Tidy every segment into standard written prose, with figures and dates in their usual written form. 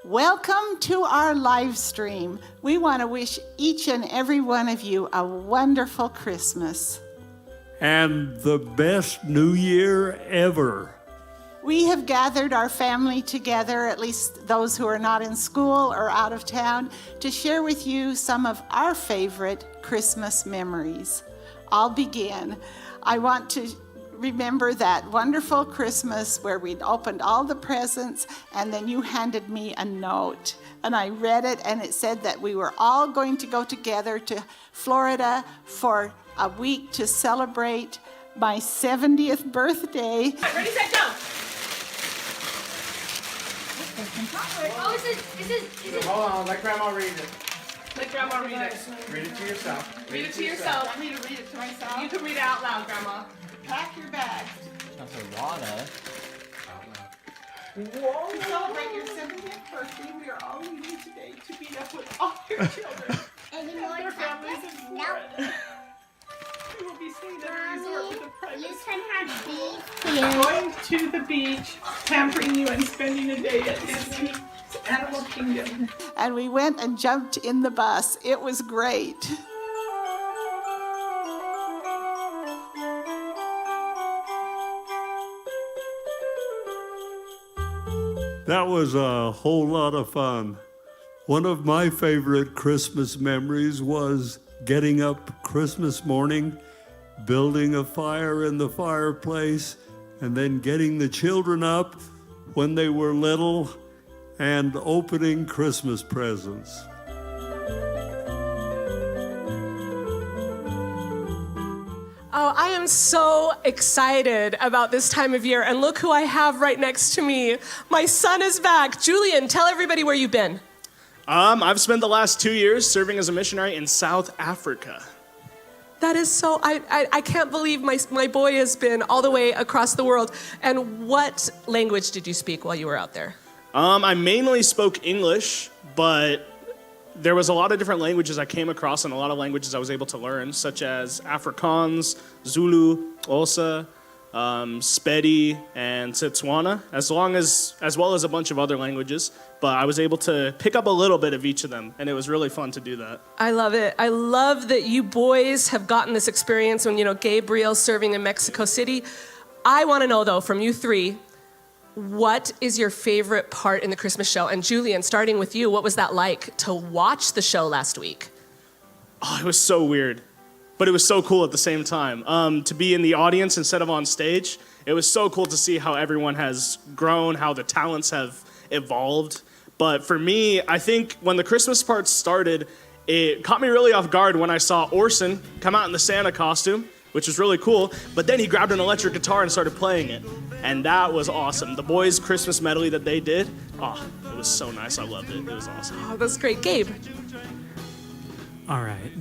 Welcome to our live stream. We want to wish each and every one of you a wonderful Christmas. And the best New Year ever. We have gathered our family together, at least those who are not in school or out of town, to share with you some of our favorite Christmas memories. I'll begin. I want to remember that wonderful Christmas where we'd opened all the presents and then you handed me a note. And I read it and it said that we were all going to go together to Florida for a week to celebrate my 70th birthday. Ready, set, go! Oh, is it? Hold on, let Grandma read it. Let Grandma read it. Read it to yourself. Read it to yourself. Want me to read it to myself? You can read it out loud, Grandma. Pack your bags. That's a lot of. Whoa! To celebrate your 70th birthday, we are all meeting today to meet up with all your children and their families in Florida. We will be staying at a resort with a private. You can have beef. Going to the beach, pampering you, and spending a day at Disney Animal Kingdom. And we went and jumped in the bus. It was great. That was a whole lot of fun. One of my favorite Christmas memories was getting up Christmas morning, building a fire in the fireplace, and then getting the children up when they were little and opening Christmas presents. Oh, I am so excited about this time of year. And look who I have right next to me. My son is back. Julian, tell everybody where you've been. I've spent the last 2 years serving as a missionary in South Africa. That is so, I can't believe my boy has been all the way across the world. And what language did you speak while you were out there? I mainly spoke English, but there was a lot of different languages I came across and a lot of languages I was able to learn, such as Afrikaans, Zulu, Xhosa, Spedi, and Setswana, as well as a bunch of other languages. But I was able to pick up a little bit of each of them, and it was really fun to do that. I love it. I love that you boys have gotten this experience when, Gabriel's serving in Mexico City. I want to know, though, from you three, what is your favorite part in the Christmas show? And Julian, starting with you, what was that like to watch the show last week? Oh, it was so weird, but it was so cool at the same time. To be in the audience instead of on stage, it was so cool to see how everyone has grown, how the talents have evolved. But for me, I think when the Christmas part started, it caught me really off guard when I saw Orson come out in the Santa costume, which was really cool. But then he grabbed an electric guitar and started playing it. And that was awesome. The boys' Christmas medley that they did, it was so nice. I loved it. It was awesome. Oh, that's great. Gabe? All right.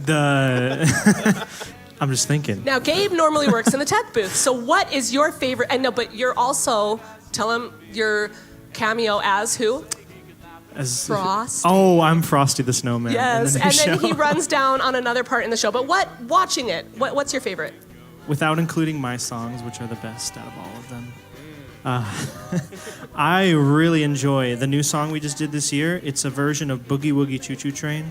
I'm just thinking. Now, Gabe normally works in the tech booth. So what is your favorite? And no, but you're also, tell him your cameo as who? As Frost. Oh, I'm Frosty the Snowman. Yes, in the new and then show. he runs down on another part in the show. But watching it, what's your favorite? Without including my songs, which are the best out of all of them. I really enjoy the new song we just did this year. It's a version of Boogie Woogie Choo Choo Train.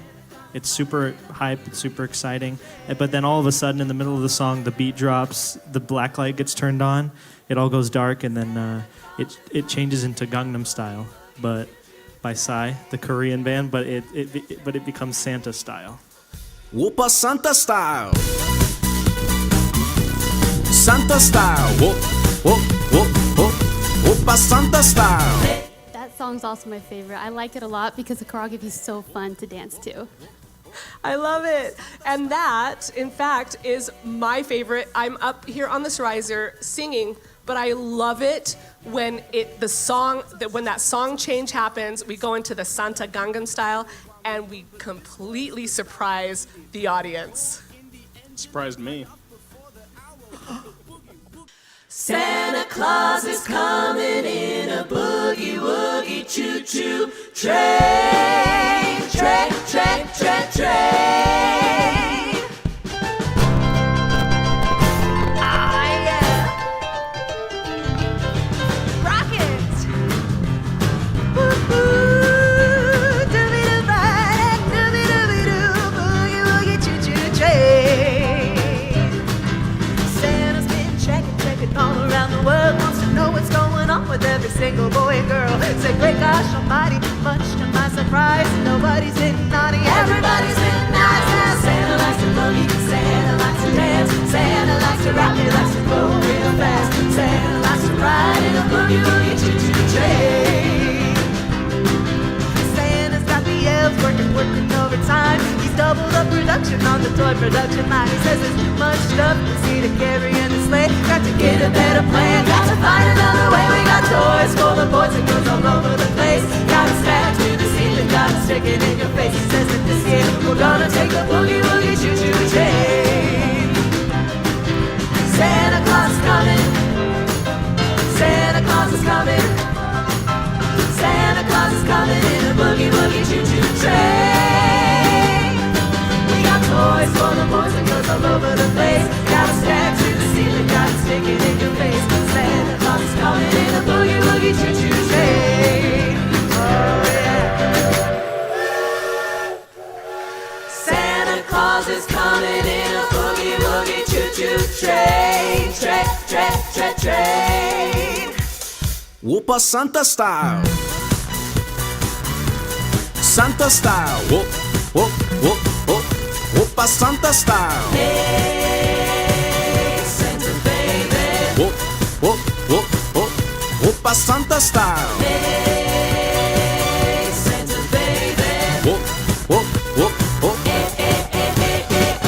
It's super hype, it's super exciting. But then all of a sudden, in the middle of the song, the beat drops, the black light gets turned on, it all goes dark, and then it changes into Gangnam Style, but by Psy, the Korean band. But it becomes Santa Style. Whoopa Santa Style. Santa Style. Whoop, whoop, whoop, whoop. Whoopa Santa Style. That song's also my favorite. I like it a lot because the choreography is so fun to dance to. I love it. And that, in fact, is my favorite. I'm up here on this riser singing, but I love it when when that song change happens, we go into the Santa Gangnam Style and we completely surprise the audience. Surprised me. Santa Claus is coming in a boogie woogie choo choo train, train, train, train, train. Ah, yeah. Rockets. Woo-hoo. Dooby-doo-bide, dooby-dooby-doo, boogie woogie choo choo train. Santa's been checking all around the world, wants to know what's going on with every single boy and girl. Say, great gosh almighty, much to my surprise, nobody's been naughty, everybody's been nice. Now Santa likes to boogie, Santa likes to dance, Santa likes to rock, he likes to go real fast. Santa likes to ride in a boogie woogie choo choo train. Santa's got the elves working overtime. He's doubled up production on the toy production line. He says there's too much stuff to see to carry in the sleigh. Got to get a better plan, got to find another way. We got toys full of boys and girls all over the place. Got a stack to the ceiling, got a sticking in your face. He says that this year we're gonna take a boogie woogie choo choo train. Santa Claus is coming. Santa Claus is coming. Santa Claus is coming in a boogie woogie choo choo train. We got toys for the boys and girls all over the place. Got a stack to the ceiling, got it sticking in your face. Santa Claus is coming in a boogie woogie choo choo train. Oh yeah. Santa Claus is coming in a boogie woogie choo choo train. Train, train, train, train. Whoopa Santa Style. Santa Style. Whoop, whoop, whoop, whoop. Whoopa Santa Style. Hey, Santa baby. Whoop, whoop, whoop, whoop. Whoopa Santa Style. Hey, Santa baby. Whoop, whoop, whoop, whoop.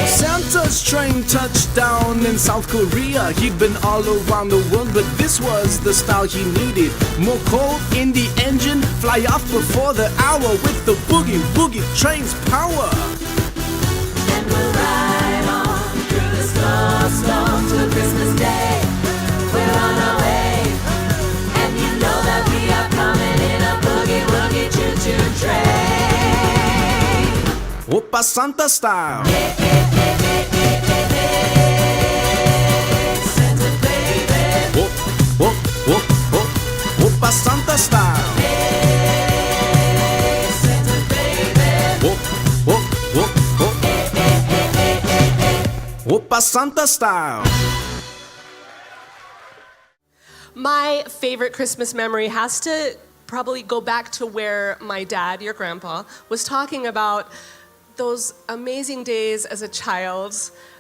Santa's train touched down in South Korea. He'd been all around the world, but this was the style he needed. More coal in the engine, fly off before the hour with the boogie woogie train's power. And we'll ride on through the snowstorm till Christmas Day. We're on our way, and you know that we are coming in a boogie woogie choo choo train. Whoopa Santa Style. Santa baby. Whoop, whoop, whoop, whoop. Whoopa Santa Style. Santa baby. Whoop, whoop, whoop, whoop. Whoopa Santa Style. My favorite Christmas memory has to probably go back to where my dad, your grandpa, was talking about those amazing days as a child.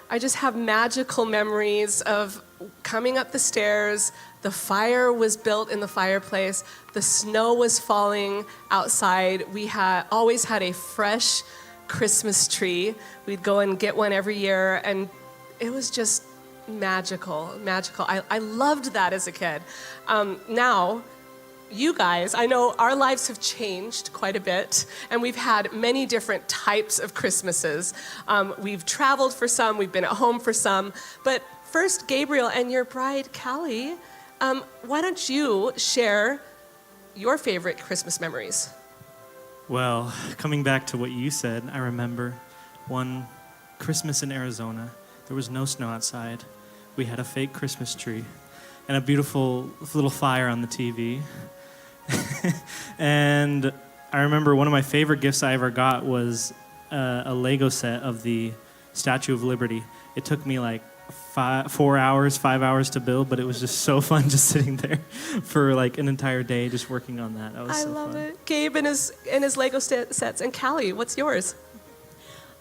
I just have magical memories of coming up the stairs. The fire was built in the fireplace. The snow was falling outside. We always had a fresh Christmas tree. We'd go and get one every year, and it was just magical. I loved that as a kid. Now, you guys, I know our lives have changed quite a bit, and we've had many different types of Christmases. We've traveled for some, we've been at home for some, but first, Gabriel and your bride, Callie, why don't you share your favorite Christmas memories? Well, coming back to what you said, I remember one Christmas in Arizona. There was no snow outside. We had a fake Christmas tree. and a beautiful little fire on the TV. And I remember one of my favorite gifts I ever got was a Lego set of the Statue of Liberty. It took me like 5 hours to build, but it was just so fun just sitting there for like an entire day just working on that. That was I so love fun. it. Gabe and his Lego sets. And Callie, what's yours?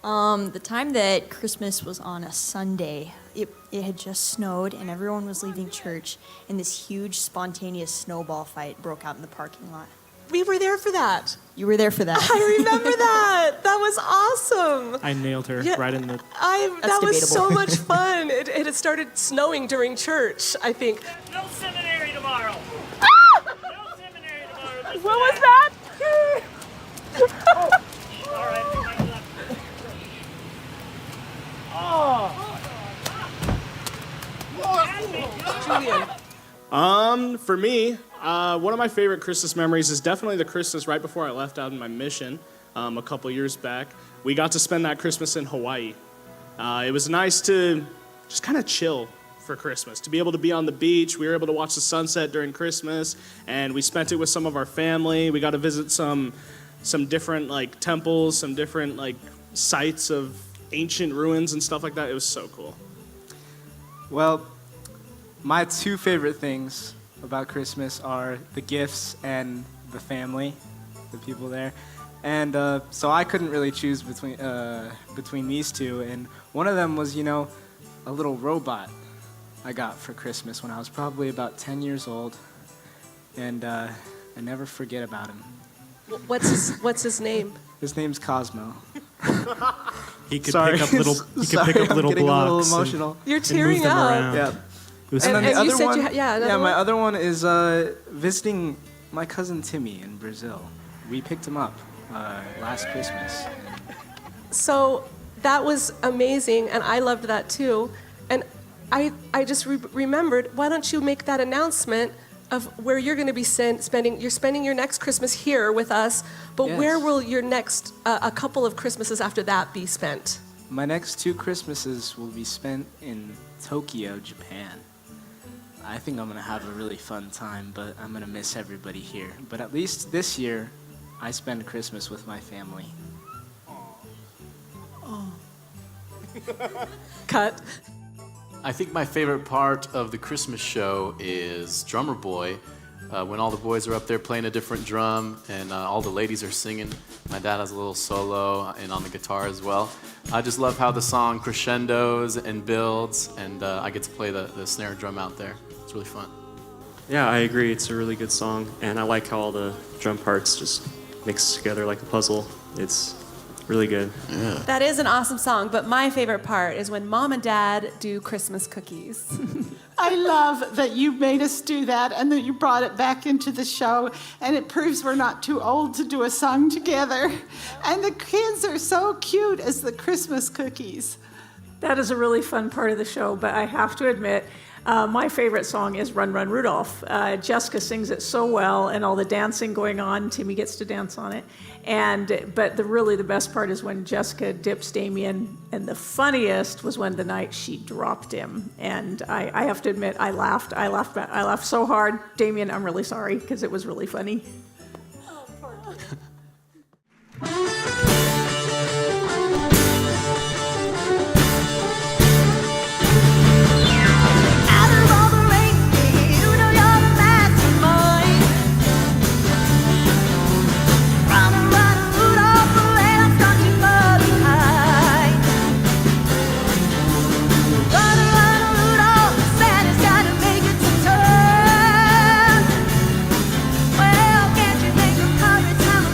The time that Christmas was on a Sunday, it had just snowed and everyone was leaving church, and this huge spontaneous snowball fight broke out in the parking lot. We were there for that. You were there for that. I remember that. That was awesome. I nailed her Yeah, right in the... That was so much fun. It had started snowing during church, I think. No seminary tomorrow. Ah! No seminary tomorrow. What was that? All right. Julian. For me, one of my favorite Christmas memories is definitely the Christmas right before I left out on my mission a couple years back. We got to spend that Christmas in Hawaii. It was nice to just kind of chill for Christmas, to be able to be on the beach. We were able to watch the sunset during Christmas, and we spent it with some of our family. We got to visit some different like temples, some different like sites of ancient ruins and stuff like that. It was so cool. Well, my two favorite things about Christmas are the gifts and the family, the people there. And so I couldn't really choose between these two. And one of them was, a little robot I got for Christmas when I was probably about 10 years old. And I never forget about him. What's his name? His name's Cosmo. He could Sorry. pick up little. He could pick up I'm little getting blocks. a little emotional. You're and tearing move them up. around. Yeah. It was And then fun. the you other said one, you another my one? other one is visiting my cousin Timmy in Brazil. We picked him up last Christmas. So that was amazing, and I loved that too. And I just remembered, why don't you make that announcement of where you're going to be spending your next Christmas here with us, but Yes. where will your next, a couple of Christmases after that be spent? My next 2 Christmases will be spent in Tokyo, Japan. I think I'm going to have a really fun time, but I'm going to miss everybody here. But at least this year, I spend Christmas with my family. Cut. I think my favorite part of the Christmas show is Drummer Boy, when all the boys are up there playing a different drum and all the ladies are singing. My dad has a little solo and on the guitar as well. I just love how the song crescendos and builds, and I get to play the snare drum out there. It's really fun. Yeah, I agree. It's a really good song, and I like how all the drum parts just mix together like a puzzle. It's really good. Yeah. That is an awesome song, but my favorite part is when Mom and Dad do Christmas cookies. I love that you made us do that and that you brought it back into the show, and it proves we're not too old to do a song together. And the kids are so cute as the Christmas cookies. That is a really fun part of the show, but I have to admit, my favorite song is Run, Run Rudolph. Jessica sings it so well, and all the dancing going on, Timmy gets to dance on it. But the best part is when Jessica dips Damien, and the funniest was when the night she dropped him. And I have to admit, I laughed so hard. Damien, I'm really sorry, because it was really funny. Well, can't you think of how your time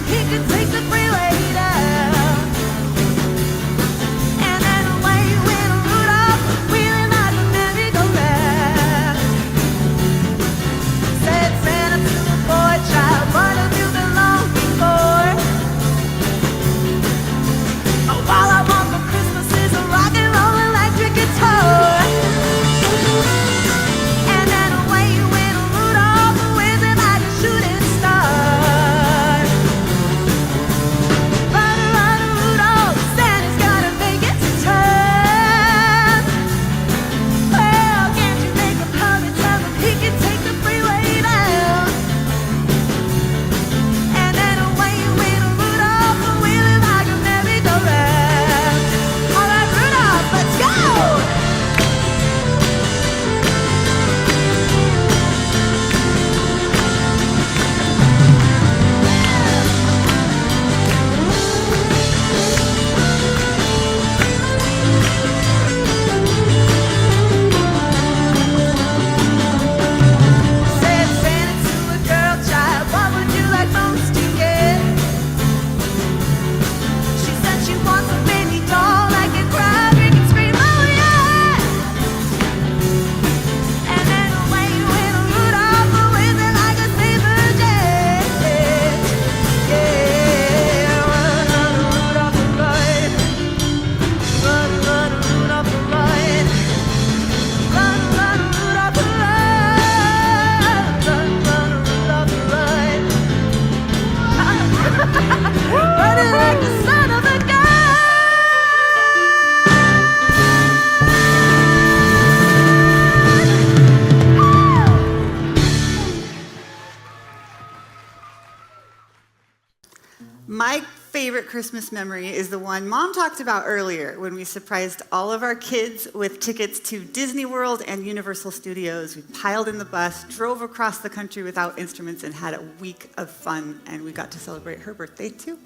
My favorite Christmas memory is the one Mom talked about earlier when we surprised all of our kids with tickets to Disney World and Universal Studios. We piled in the bus, drove across the country without instruments, and had a week of fun, and we got to celebrate her birthday too.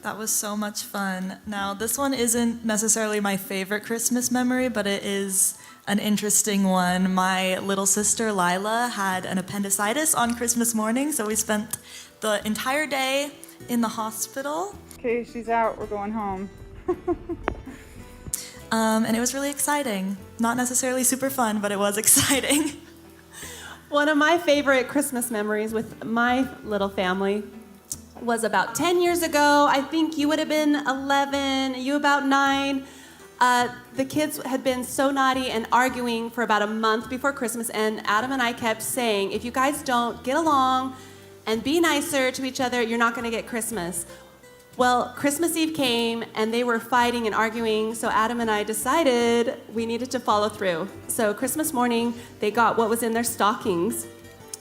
That was so much fun. Now, this one isn't necessarily my favorite Christmas memory, but it is an interesting one. My little sister, Lila, had an appendicitis on Christmas morning, so we spent the entire day in the hospital. Okay, she's out. We're going home. And it was really exciting. Not necessarily super fun, but it was exciting. One of my favorite Christmas memories with my little family was about 10 years ago. I think you would have been 11, you about 9. The kids had been so naughty and arguing for about a month before Christmas, and Adam and I kept saying, if you guys don't get along and be nicer to each other, you're not going to get Christmas. Well, Christmas Eve came, and they were fighting and arguing, so Adam and I decided we needed to follow through. So Christmas morning, they got what was in their stockings,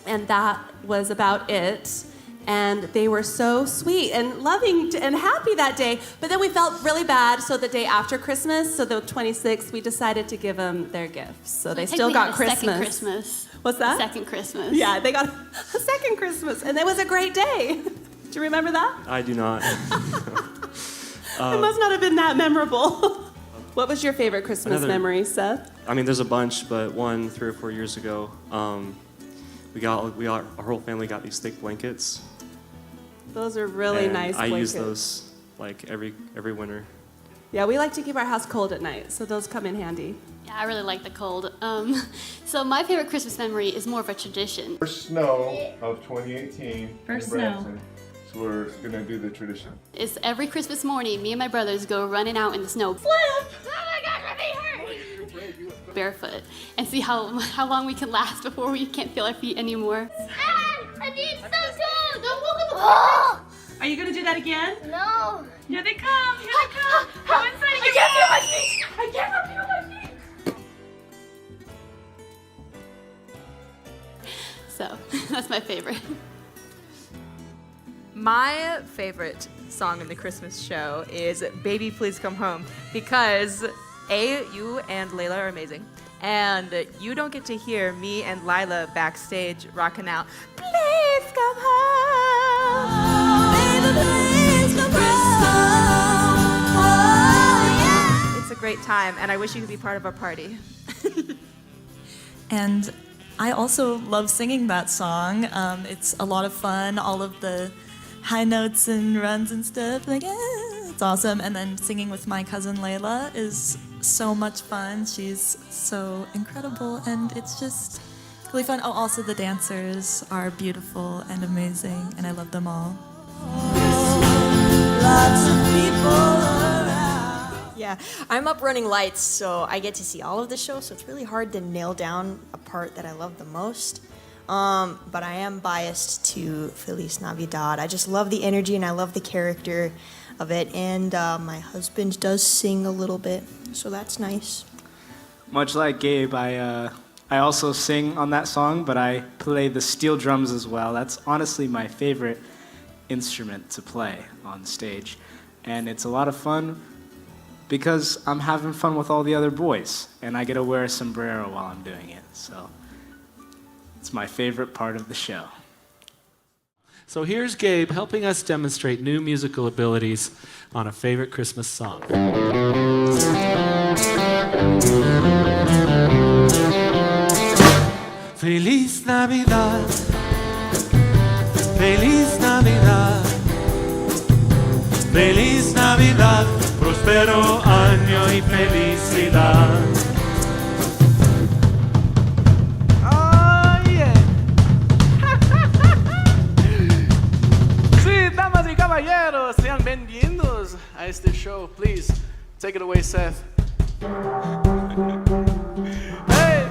and that was about it. And they were so sweet and loving and happy that day. But then we felt really bad, so the day after Christmas, so the 26th, we decided to give them their gifts. So they still got Christmas. Second Christmas. What's that? Second Christmas. Yeah, they got a second Christmas, and it was a great day. Do you remember that? I do not. It must not have been that memorable. What was your favorite Christmas memory, Seth? I mean, there's a bunch, but one 3 or 4 years ago, our whole family got these thick blankets. Those are really and nice I blankets. use those like every winter. Yeah, we like to keep our house cold at night, so those come in handy. Yeah, I really like the cold. So my favorite Christmas memory is more of a tradition. First snow of 2018 First in snow. Branson. So we're gonna do the tradition. It's every Christmas morning, me and my brothers go running out in the snow. Flip! Oh my God, let me hurt! Barefoot, and see how long we can last before we can't feel our feet anymore. I need some too. Don't look at the Are you gonna do that again? No. Here they come. Here they come. Go inside and I get can't feel my feet. feet. I can't feel my feet. So that's my favorite. My favorite song in the Christmas show is Baby Please Come Home because A, you and Layla are amazing, and you don't get to hear me and Lila backstage rocking out, please come home, baby, please come home. It's a great time, and I wish you could be part of our party. And I also love singing that song. It's a lot of fun, all of the high notes and runs and stuff. Like, it's awesome. And then singing with my cousin Layla is so much fun. She's so incredible, and it's just really fun. Oh, also the dancers are beautiful and amazing, and I love them all. Lots of people around. Yeah, I'm up running lights, so I get to see all of the show, so it's really hard to nail down a part that I love the most. But I am biased to Feliz Navidad. I just love the energy, and I love the character of it. And my husband does sing a little bit, so that's nice. Much like Gabe, I also sing on that song, but I play the steel drums as well. That's honestly my favorite instrument to play on stage. And it's a lot of fun because I'm having fun with all the other boys, and I get to wear a sombrero while I'm doing it. So it's my favorite part of the show. So here's Gabe helping us demonstrate new musical abilities on a favorite Christmas song. Feliz Navidad, Feliz Navidad, Feliz Navidad, próspero año y felicidad. Sí, damas y caballeros, sean bienvenidos a este show. Please, take it away, Seth. Hey!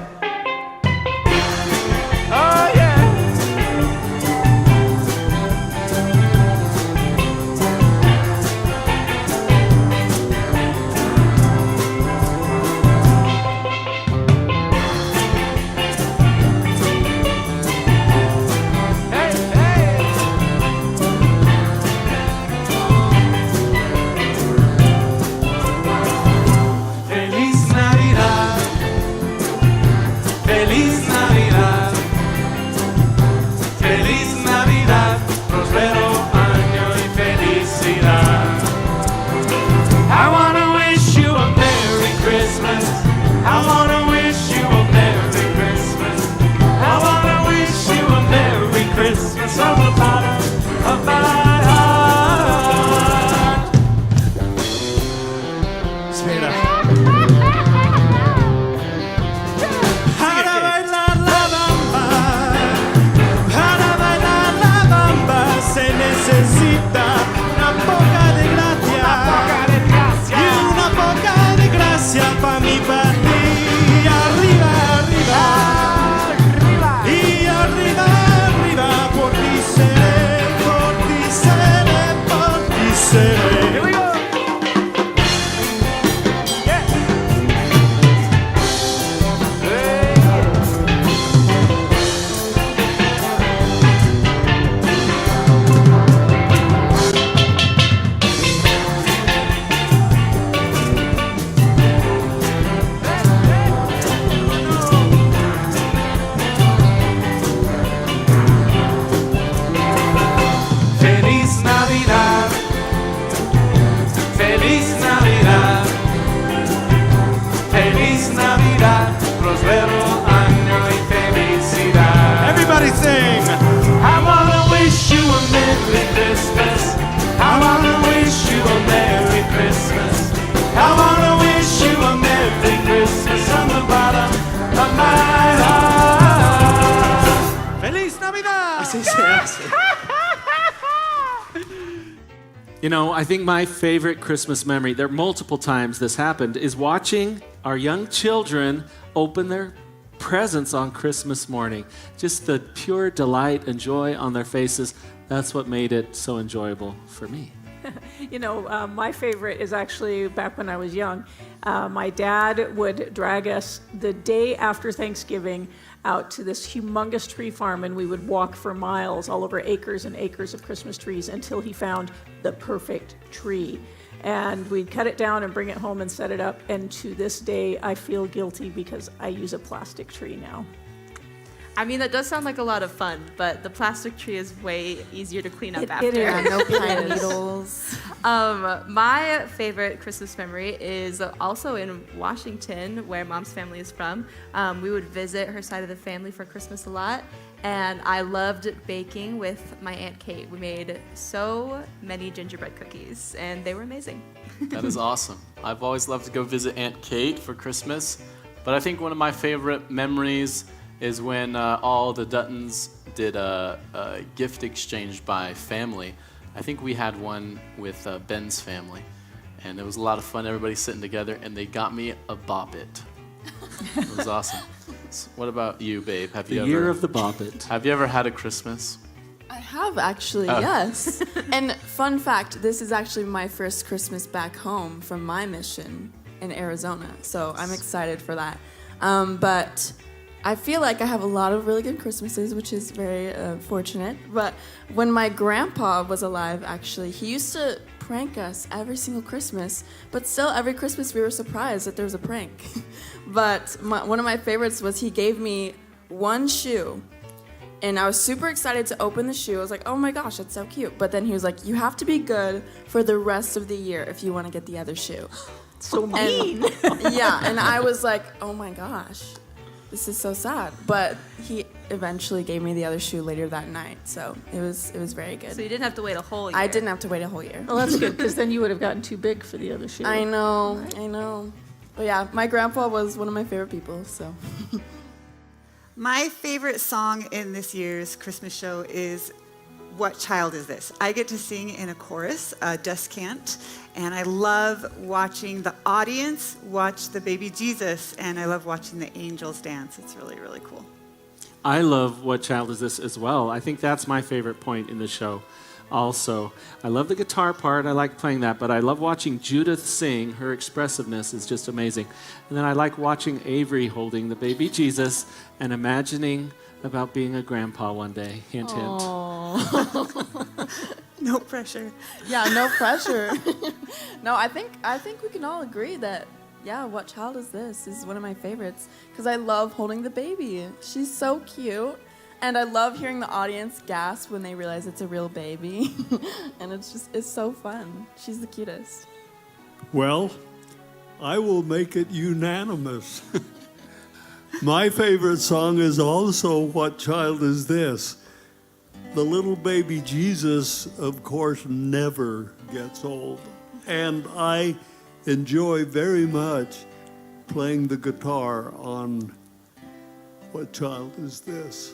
Oh, yeah! cosita, una poca de gracia, y una poca de gracia pa' mí, pa' ti. Arriba, arriba, y arriba, arriba, por ti seré, por ti seré, por ti seré. Feliz Navidad, Feliz Navidad, Feliz Navidad, prospero año y felicidad. Everybody sing! I wanna wish you a Merry Christmas. I wanna wish you a Merry Christmas. I wanna wish you a Merry Christmas from the bottom of my heart. Feliz Navidad! Así se hace. You know, I think my favorite Christmas memory, there are multiple times this happened, is watching our young children open their presents on Christmas morning. Just the pure delight and joy on their faces. That's what made it so enjoyable for me. You know, my favorite is actually back when I was young. My dad would drag us the day after Thanksgiving out to this humongous tree farm, and we would walk for miles all over acres and acres of Christmas trees until he found the perfect tree. And we'd cut it down and bring it home and set it up. And to this day, I feel guilty because I use a plastic tree now. I mean, that does sound like a lot of fun, but the plastic tree is way easier to clean up after. It is. No pine needles. My favorite Christmas memory is also in Washington, where Mom's family is from. We would visit her side of the family for Christmas a lot, and I loved baking with my Aunt Kate. We made so many gingerbread cookies, and they were amazing. That is awesome. I've always loved to go visit Aunt Kate for Christmas, but I think one of my favorite memories is when all the Duttons did a gift exchange by family. I think we had one with Ben's family, and it was a lot of fun, everybody sitting together, and they got me a Bop It. It was awesome. So what about you, babe? Have you The year of the Bop It. Have you ever had a Christmas? I have actually, Oh. yes. And fun fact, this is actually my first Christmas back home from my mission in Arizona, so I'm excited for that. But I feel like I have a lot of really good Christmases, which is very fortunate. But when my grandpa was alive, actually, he used to prank us every single Christmas. But still, every Christmas we were surprised that there was a prank. But one of my favorites was he gave me one shoe. And I was super excited to open the shoe. I was like, oh my gosh, that's so cute. But then he was like, you have to be good for the rest of the year if you want to get the other shoe. So mean. Yeah, and I was like, oh my gosh. This is so sad, but he eventually gave me the other shoe later that night, so it was very good. So you didn't have to wait a whole year. I didn't have to wait a whole year. Well, that's good, because then you would have gotten too big for the other shoe. I know. But yeah, my grandpa was one of my favorite people, so. My favorite song in this year's Christmas show is What Child Is This? I get to sing in a chorus, a descant, and I love watching the audience watch the baby Jesus, and I love watching the angels dance. It's really, really cool. I love What Child Is This as well. I think that's my favorite point in the show also. I love the guitar part. I like playing that, but I love watching Judith sing. Her expressiveness is just amazing. And then I like watching Avery holding the baby Jesus and imagining about being a grandpa one day. Hint, hint. No pressure. Yeah, no pressure. No, I think we can all agree that, yeah, What Child Is This is one of my favorites because I love holding the baby. She's so cute. And I love hearing the audience gasp when they realize it's a real baby. And it's so fun. She's the cutest. Well, I will make it unanimous. My favorite song is also What Child Is This? The little baby Jesus, of course, never gets old. And I enjoy very much playing the guitar on What Child Is This?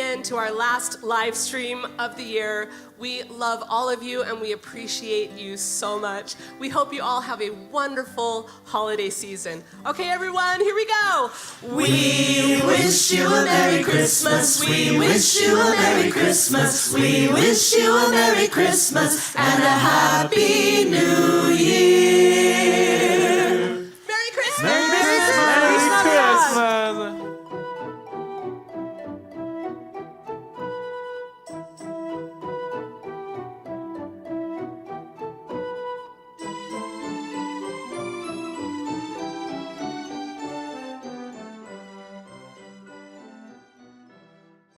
in to our last live stream of the year. We love all of you and we appreciate you so much. We hope you all have a wonderful holiday season. Okay, everyone, here we go. We wish you a Merry Christmas. We wish you a Merry Christmas. We wish you a Merry Christmas and a Happy New